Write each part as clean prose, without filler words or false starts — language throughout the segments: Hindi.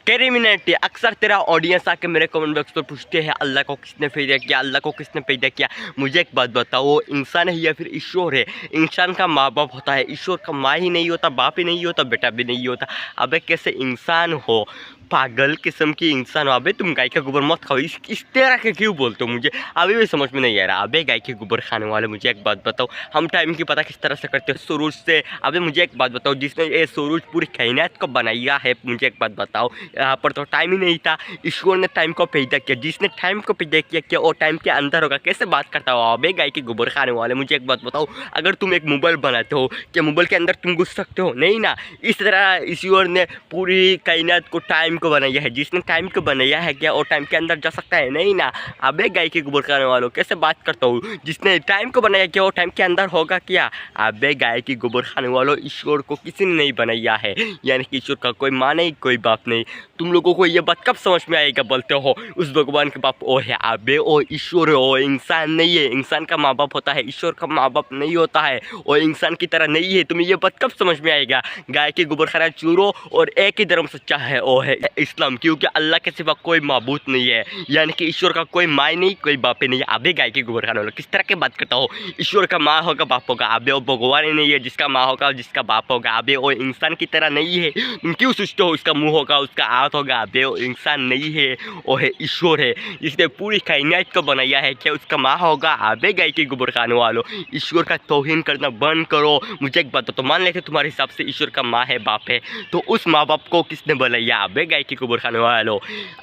क्रिमिनलिटी अक्सर तेरा ऑडियंस आके मेरे कमेंट बॉक्स पर पूछते हैं अल्लाह को किसने पैदा किया, अल्लाह को किसने पैदा किया। मुझे एक बात बताओ, वो इंसान है या फिर ईश्वर है? इंसान का माँ बाप होता है, ईश्वर का माँ ही नहीं होता, बाप ही नहीं होता, बेटा भी नहीं होता। अबे कैसे इंसान हो, पागल किस्म की इंसान हो। अबे तुम गाय का गोबर मत खाओ, इस तरह के क्यों बोलते हो? मुझे अभी भी समझ में नहीं आ रहा। अबे गाय के गोबर खाने वाले, मुझे एक बात बताओ, हम टाइम की पता किस तरह से करते हो? सूरज से। अबे मुझे एक बात बताओ, जिसने ये सूरज पूरी कायनात को बनाया है, मुझे एक बात बताओ, यहाँ पर तो टाइम ही नहीं था, ईश्वर ने टाइम को पैदा किया। जिसने टाइम को पैदा किया वो टाइम के अंदर होगा। कैसे बात करता हो? अबे गाय के गोबर खाने वाले, मुझे एक बात बताओ, अगर तुम एक मोबाइल बनाते हो, क्या मोबाइल के अंदर तुम घुस सकते हो? नहीं ना। इस तरह ईश्वर ने पूरी कायनात को टाइम को बनाया है। जिसने टाइम को बनाया है, क्या वो टाइम के अंदर जा सकता है? नहीं ना। अबे गाय के गोबर खाने वालों, कैसे बात करता हूँ? जिसने टाइम को बनाया, क्या वो टाइम के अंदर होगा क्या? अबे गाय की गोबर खाने वालों, ईश्वर को किसी ने नहीं बनाया है, यानी कि ईश्वर का कोई माँ नहीं, कोई बाप नहीं। तुम लोगों को ये बात कब समझ में आएगा? बोलते हो उस भगवान के बाप वो है। अबे वो ईश्वर है, वो इंसान नहीं है। इंसान का माँ बाप होता है, ईश्वर का माँ बाप नहीं होता है। वो इंसान की तरह नहीं है। तुम्हें ये बात कब समझ में आएगा? गाय के गोबर खाना चूरो, और एक ही धर्म सच्चा है, वो है इस्लाम। क्योंकि अल्लाह के सिवा कोई माबूद नहीं है, यानी कि ईश्वर का कोई माँ नहीं, कोई बाप ही नहीं है। अबे गाय के गोबर खाने वाला, किस तरह की बात करता हो? ईश्वर का माँ होगा, बाप होगा। अबे वो भगवान ही नहीं है जिसका माँ होगा, जिसका बाप होगा। अबे वो इंसान की तरह नहीं है। तुम क्यों सोचते हो उसका मुंह होगा, उसका हाथ होगा? अबे वो इंसान नहीं है, वो है ईश्वर है, जिसने पूरी कायनात को बनाया है। क्या उसका माँ होगा? अबे गाय के गोबर खाने वालों, ईश्वर का तौहीन करना बंद करो। मुझे एक बात तो मान लेते तुम्हारे हिसाब से ईश्वर का माँ है, बाप है, तो उस माँ बाप को किसने बनाया? अबे गाय के गोबर खाने वालों,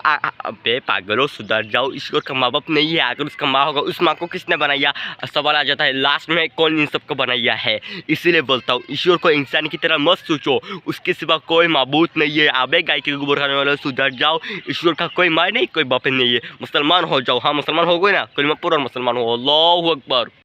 अबे पागलों, सुधर जाओ। ईश्वर का माँ बाप नहीं है। अगर उसका माँ होगा, उस माँ को किसने बनाया? सवाल आ जाता है लास्ट में, कौन इन सबको बनाया है? इसीलिए बोलता हूँ, ईश्वर को इंसान की तरह मत सोचो, उसके सिवा कोई माबूद नहीं है। अबे गाय के गोबर खाने वालों, सुधर जाओ। ईश्वर का कोई माँ नहीं, कोई बाप नहीं है। मुसलमान हो जाओ। हाँ, मुसलमान हो गए ना, कलिमा पूरा मुसलमान हो। अल्लाहू अकबर।